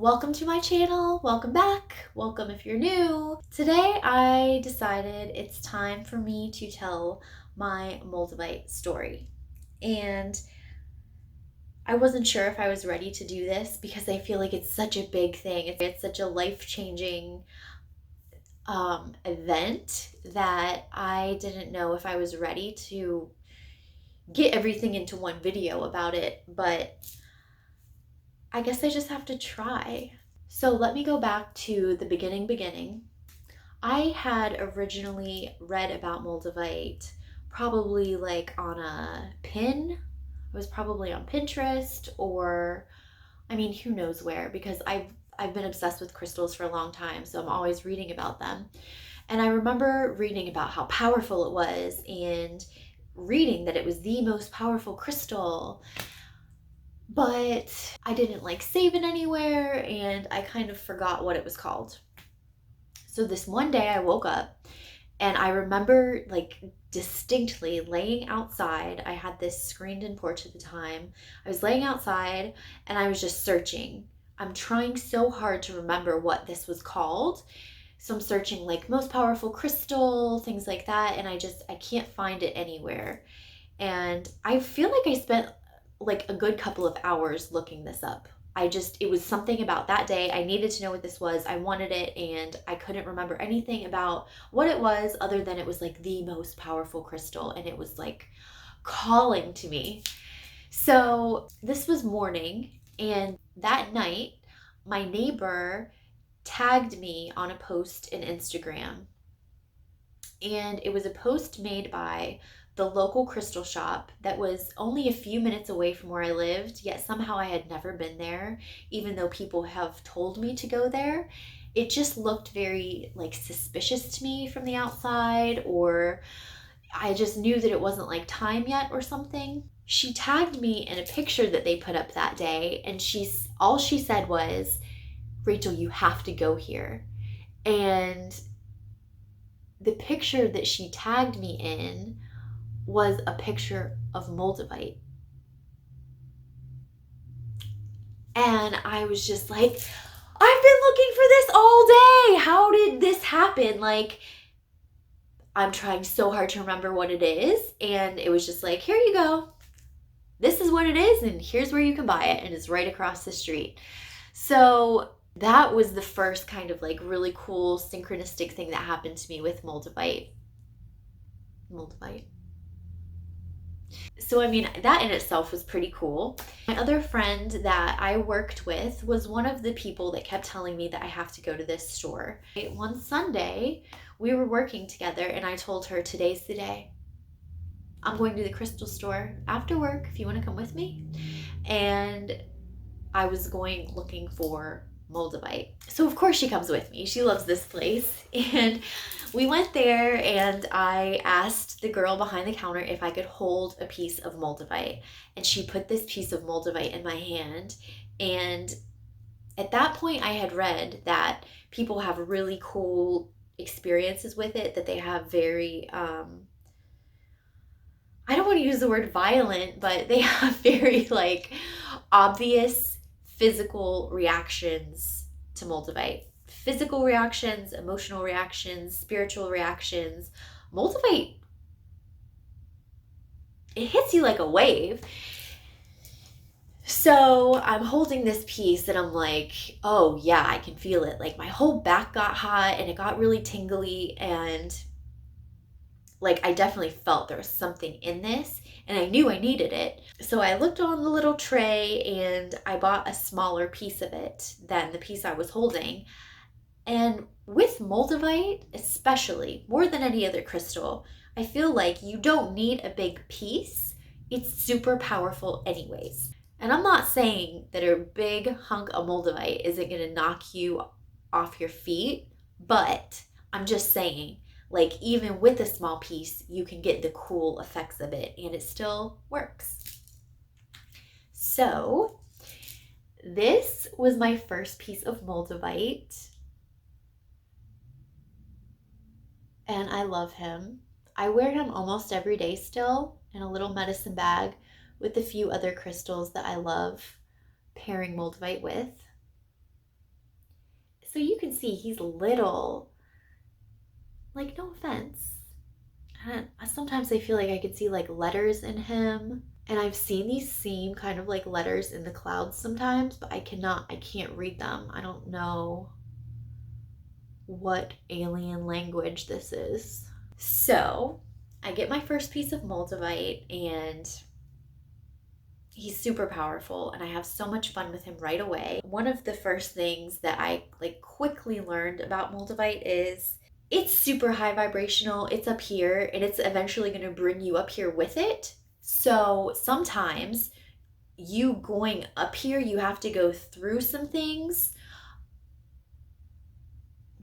Welcome to my channel. Welcome back. Welcome if you're new. Today I decided it's time for me to tell my Moldavite story. And I wasn't sure if I was ready to do this because I feel like it's such a big thing. It's such a life-changing event that I didn't know if I was ready to get everything into one video about it, but I guess I just have to try. So let me go back to the beginning. I had originally read about Moldavite probably like on a pin. It was probably on Pinterest or who knows where, because I've been obsessed with crystals for a long time, so I'm always reading about them. And I remember reading about how powerful it was and reading that it was the most powerful crystal, but I didn't save it anywhere and I kind of forgot what it was called. So this one day I woke up and I remember distinctly laying outside. I had this screened in porch at the time. I was laying outside and I was just searching. I'm trying so hard to remember what this was called. So I'm searching most powerful crystal, things like that, and I can't find it anywhere. And I feel like I spent a good couple of hours looking this up. It was something about that day. I needed to know what this was. I wanted it, and I couldn't remember anything about what it was other than it was the most powerful crystal, and it was calling to me. So this was morning, and that night, my neighbor tagged me on a post in Instagram, and it was a post made by the local crystal shop that was only a few minutes away from where I lived, yet somehow I had never been there, even though people have told me to go there. It just looked very suspicious to me from the outside, or I just knew that it wasn't time yet or something. She tagged me in a picture that they put up that day, and all she said was, "Rachel, you have to go here." And the picture that she tagged me in was a picture of Moldavite. And I was just like, I've been looking for this all day. How did this happen? I'm trying so hard to remember what it is. And it was just here you go. This is what it is, and here's where you can buy it. And it's right across the street. So that was the first kind of really cool synchronistic thing that happened to me with Moldavite. So that in itself was pretty cool. My other friend that I worked with was one of the people that kept telling me that I have to go to this store. One Sunday, we were working together and I told her, today's the day. I'm going to the crystal store after work if you want to come with me. And I was going looking for Moldavite. So of course she comes with me. She loves this place. And we went there and I asked the girl behind the counter if I could hold a piece of Moldavite. And she put this piece of Moldavite in my hand. And at that point I had read that people have really cool experiences with it, that they have very, I don't want to use the word violent, but they have very obvious physical reactions to Moldavite. Physical reactions, emotional reactions, spiritual reactions. Moldavite, it hits you like a wave. So I'm holding this piece and I'm like, oh yeah, I can feel it. My whole back got hot and it got really tingly, and I definitely felt there was something in this and I knew I needed it. So I looked on the little tray and I bought a smaller piece of it than the piece I was holding. And with Moldavite, especially, more than any other crystal, I feel like you don't need a big piece. It's super powerful anyways. And I'm not saying that a big hunk of Moldavite isn't going to knock you off your feet, but I'm just saying, even with a small piece, you can get the cool effects of it and it still works. So this was my first piece of Moldavite. And I love him. I wear him almost every day still in a little medicine bag with a few other crystals that I love pairing Moldavite with. So you can see he's little. Like, no offense. Sometimes I feel like I could see like letters in him. And I've seen these seem kind of like letters in the clouds sometimes, but I can't read them. I don't know what alien language this is. So I get my first piece of Moldavite, and he's super powerful, and I have so much fun with him right away. One of the first things that I like quickly learned about Moldavite is it's super high vibrational. It's up here, and it's eventually going to bring you up here with it. So sometimes you going up here, you have to go through some things,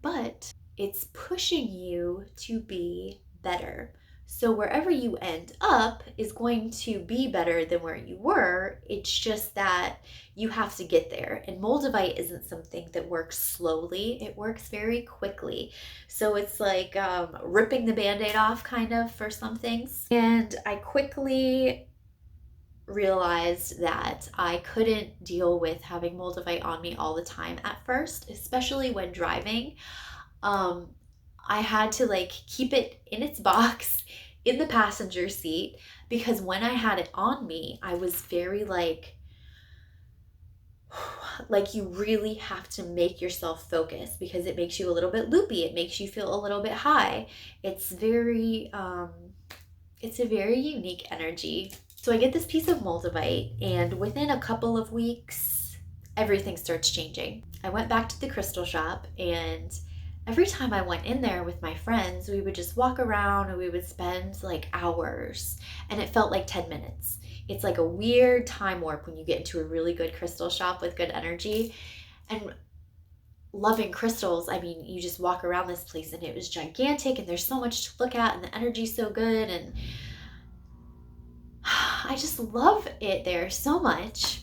but it's pushing you to be better. So wherever you end up is going to be better than where you were. It's just that you have to get there. And Moldavite isn't something that works slowly. It works very quickly. So it's like ripping the Band-Aid off kind of for some things. And I quickly realized that I couldn't deal with having Moldavite on me all the time at first, especially when driving. I had to like keep it in its box in the passenger seat, because when I had it on me, I was very like you really have to make yourself focus, because it makes you a little bit loopy. It makes you feel a little bit high. It's it's a very unique energy. So I get this piece of Moldavite, and within a couple of weeks, everything starts changing. I went back to the crystal shop, and every time I went in there with my friends, we would just walk around and we would spend like hours, and it felt like 10 minutes. It's like a weird time warp when you get into a really good crystal shop with good energy. And loving crystals, I mean, you just walk around this place and it was gigantic, and there's so much to look at, and the energy's so good, and I just love it there so much.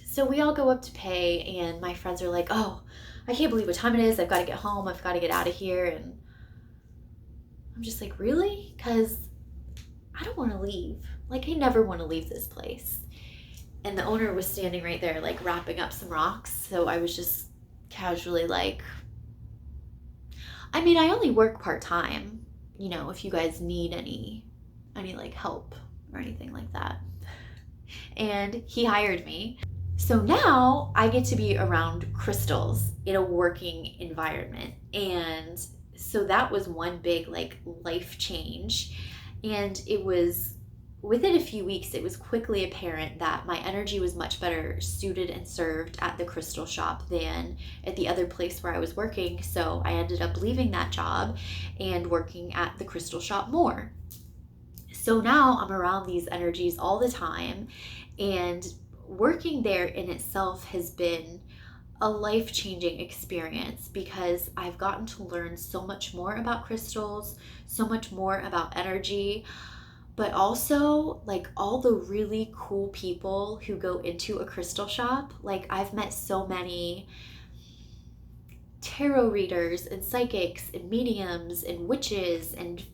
So we all go up to pay, and my friends are like, oh, I can't believe what time it is. I've got to get home. I've got to get out of here. And I'm just like, really? Because I don't want to leave. Like, I never want to leave this place. And the owner was standing right there, like wrapping up some rocks. So I was just casually like, I mean, I only work part-time, you know, if you guys need any like help or anything like that. And he hired me. So now I get to be around crystals in a working environment. And so that was one big like life change. And it was within a few weeks, it was quickly apparent that my energy was much better suited and served at the crystal shop than at the other place where I was working. So I ended up leaving that job and working at the crystal shop more. So now I'm around these energies all the time, and working there in itself has been a life-changing experience, because I've gotten to learn so much more about crystals, so much more about energy, but also like all the really cool people who go into a crystal shop. Like, I've met so many tarot readers and psychics and mediums and witches and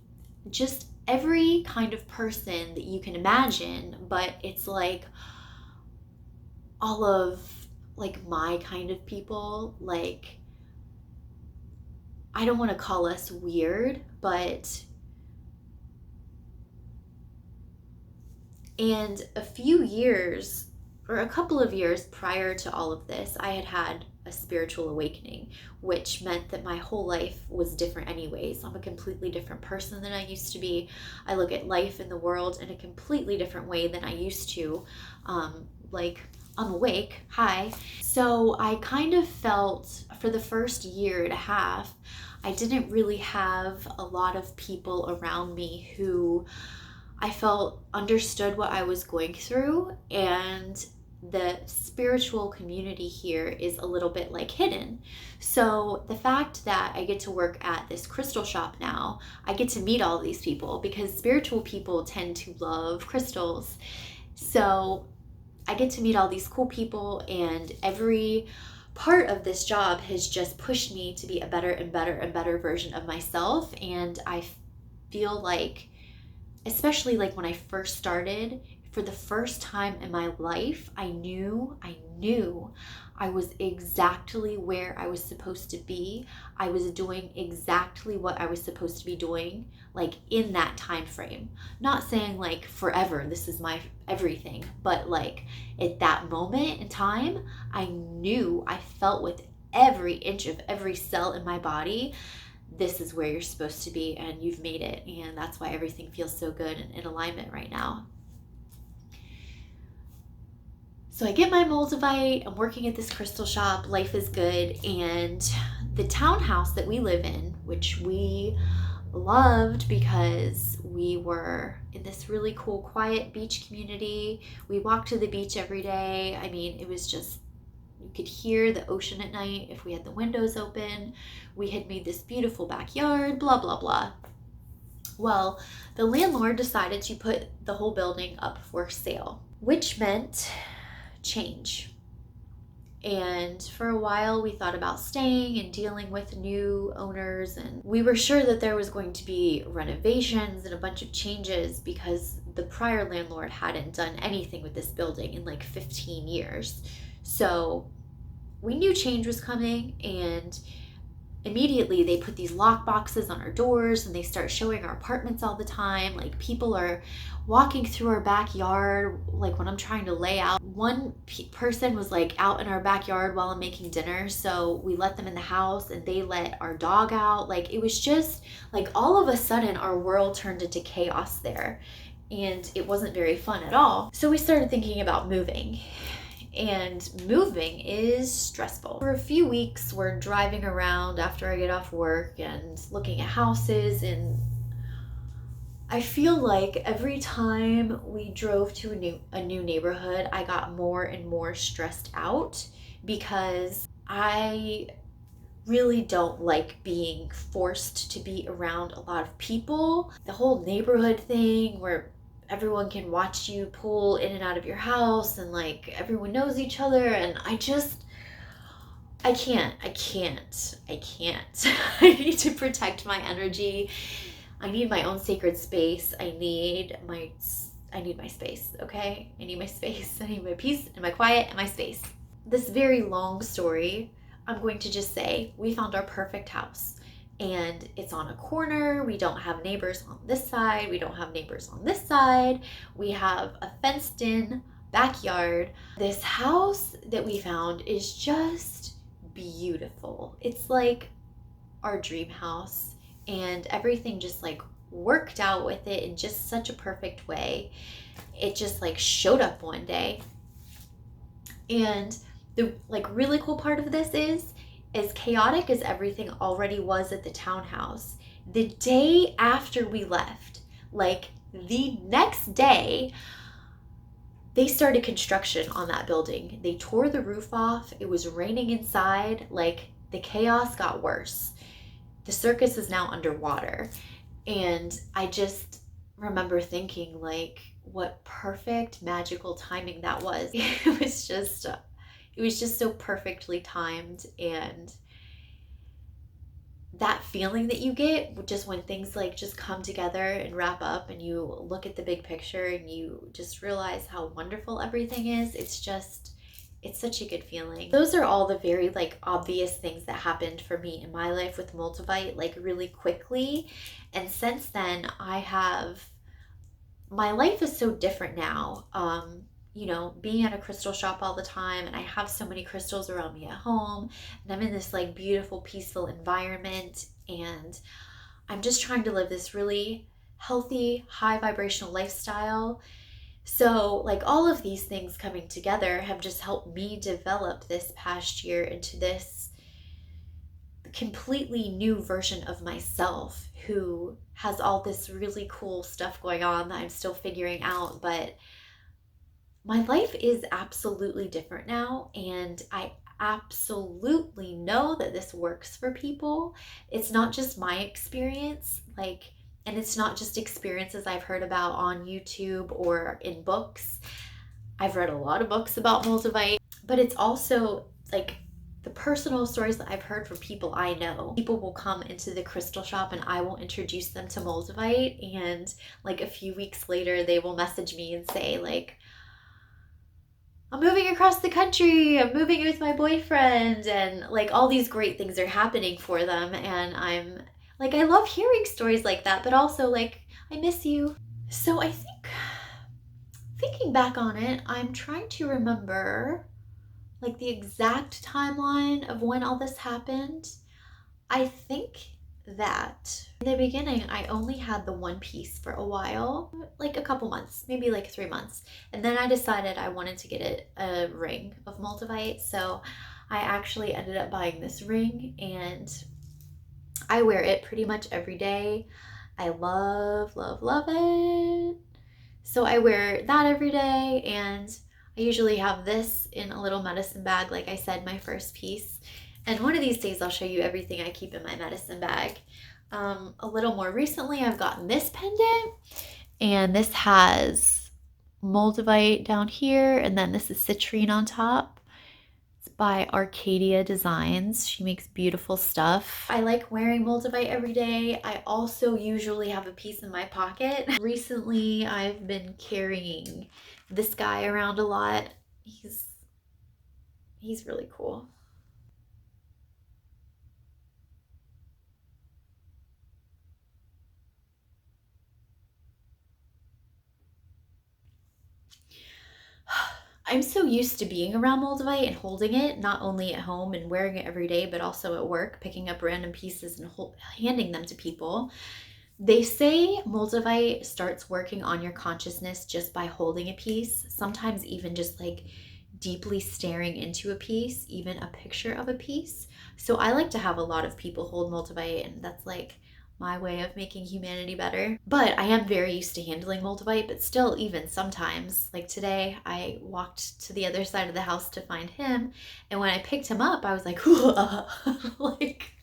just every kind of person that you can imagine, but it's like all of like my kind of people. Like, I don't want to call us weird, but and a couple of years prior to all of this, I had a spiritual awakening, which meant that my whole life was different anyways. I'm a completely different person than I used to be. I look at life and the world in a completely different way than I used to. Like, I'm awake. Hi. So I kind of felt for the first year and a half, I didn't really have a lot of people around me who I felt understood what I was going through, and the spiritual community here is a little bit like hidden. So the fact that I get to work at this crystal shop now, I get to meet all these people, because spiritual people tend to love crystals. So I get to meet all these cool people, and every part of this job has just pushed me to be a better and better and better version of myself. And I feel like, especially like when I first started, for the first time in my life, I knew I was exactly where I was supposed to be. I was doing exactly what I was supposed to be doing, like in that time frame. Not saying like forever, this is my everything, but like at that moment in time, I felt with every inch of every cell in my body, this is where you're supposed to be and you've made it. And that's why everything feels so good and in alignment right now. So I get my Moldavite, I'm working at this crystal shop, life is good, and the townhouse that we live in, which we loved because we were in this really cool, quiet beach community. We walked to the beach every day. I mean, it was just, you could hear the ocean at night if we had the windows open. We had made this beautiful backyard, blah, blah, blah. Well, the landlord decided to put the whole building up for sale, which meant change. And for a while we thought about staying and dealing with new owners, and we were sure that there was going to be renovations and a bunch of changes because the prior landlord hadn't done anything with this building in like 15 years. So we knew change was coming, and immediately they put these lock boxes on our doors and they start showing our apartments all the time. Like people are walking through our backyard, like when I'm trying to lay out. One person was like out in our backyard while I'm making dinner, so we let them in the house and they let our dog out. Like it was just like all of a sudden our world turned into chaos there, and it wasn't very fun at all. So we started thinking about moving. And moving is stressful. For a few weeks, we're driving around after I get off work and looking at houses, and I feel like every time we drove to a new neighborhood, I got more and more stressed out because I really don't like being forced to be around a lot of people. The whole neighborhood thing where everyone can watch you pull in and out of your house and like everyone knows each other, and I can't. I need to protect my energy. I need my own sacred space. I need my space, okay? I need my space. I need my peace and my quiet and my space. This very long story, I'm going to just say we found our perfect house. And it's on a corner. We don't have neighbors on this side. We don't have neighbors on this side. We have a fenced in backyard. This house that we found is just beautiful. It's like our dream house, and everything just like worked out with it in just such a perfect way. It just like showed up one day. And the like really cool part of this is, as chaotic as everything already was at the townhouse, the day after we left, like the next day, they started construction on that building. They tore the roof off. It was raining inside. Like the chaos got worse. The circus is now underwater. And I just remember thinking like, what perfect magical timing that was. It was just so perfectly timed. And that feeling that you get just when things like just come together and wrap up and you look at the big picture and you just realize how wonderful everything is, it's such a good feeling. Those are all the very like obvious things that happened for me in my life with Moldavite, like really quickly. And since then my life is so different now. You know, being at a crystal shop all the time, and I have so many crystals around me at home, and I'm in this like beautiful, peaceful environment, and I'm just trying to live this really healthy, high vibrational lifestyle. So like all of these things coming together have just helped me develop this past year into this completely new version of myself who has all this really cool stuff going on that I'm still figuring out. But my life is absolutely different now, and I absolutely know that this works for people. It's not just my experience, and it's not just experiences I've heard about on YouTube or in books. I've read a lot of books about Moldavite, but it's also like the personal stories that I've heard from people I know. People will come into the crystal shop and I will introduce them to Moldavite, and like a few weeks later they will message me and say like, I'm moving across the country, I'm moving with my boyfriend, and like all these great things are happening for them. And I'm like, I love hearing stories like that, but also like, I miss you. So I think, thinking back on it, I'm trying to remember like the exact timeline of when all this happened. I think that in the beginning, I only had the one piece for a while, like a couple months, maybe like 3 months. And then I decided I wanted to get a ring of Moldavite. So I actually ended up buying this ring and I wear it pretty much every day. I love, love, love it. So I wear that every day, and I usually have this in a little medicine bag, like I said, my first piece. And one of these days I'll show you everything I keep in my medicine bag. A little more recently, I've gotten this pendant, and this has Moldavite down here, and then this is citrine on top. It's by Arcadia Designs. She makes beautiful stuff. I like wearing Moldavite every day. I also usually have a piece in my pocket. Recently, I've been carrying this guy around a lot. He's really cool. I'm so used to being around Moldavite and holding it, not only at home and wearing it every day, but also at work, picking up random pieces and handing them to people. They say Moldavite starts working on your consciousness just by holding a piece, sometimes even just like deeply staring into a piece, even a picture of a piece. So I like to have a lot of people hold Moldavite, and that's like my way of making humanity better. But I am very used to handling Moldavite, but still, even sometimes, like today, I walked to the other side of the house to find him, and when I picked him up, I was like, like,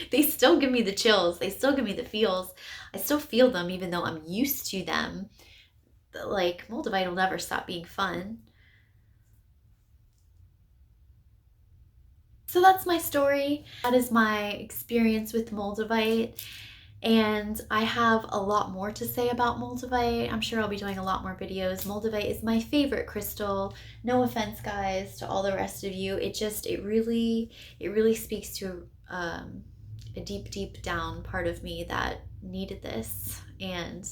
they still give me the chills, they still give me the feels. I still feel them even though I'm used to them. Like, Moldavite will never stop being fun. So that's my story. That is my experience with Moldavite. And I have a lot more to say about Moldavite. I'm sure I'll be doing a lot more videos. Moldavite is my favorite crystal. No offense, guys, to all the rest of you. It really speaks to a deep, deep down part of me that needed this. And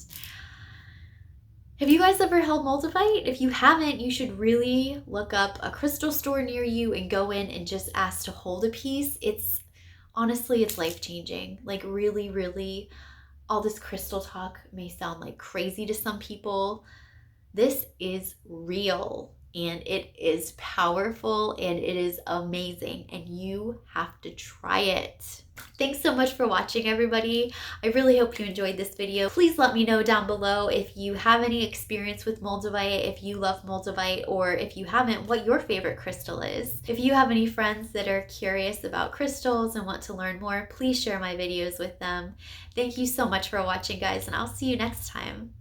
have you guys ever held Moldavite? If you haven't, you should really look up a crystal store near you and go in and just ask to hold a piece. Honestly, it's life-changing. Like really, really, all this crystal talk may sound like crazy to some people. This is real, and it is powerful, and it is amazing, and you have to try it. Thanks so much for watching, everybody. I really hope you enjoyed this video. Please let me know down below if you have any experience with Moldavite, if you love Moldavite, or if you haven't, what your favorite crystal is. If you have any friends that are curious about crystals and want to learn more, please share my videos with them. Thank you so much for watching, guys, and I'll see you next time.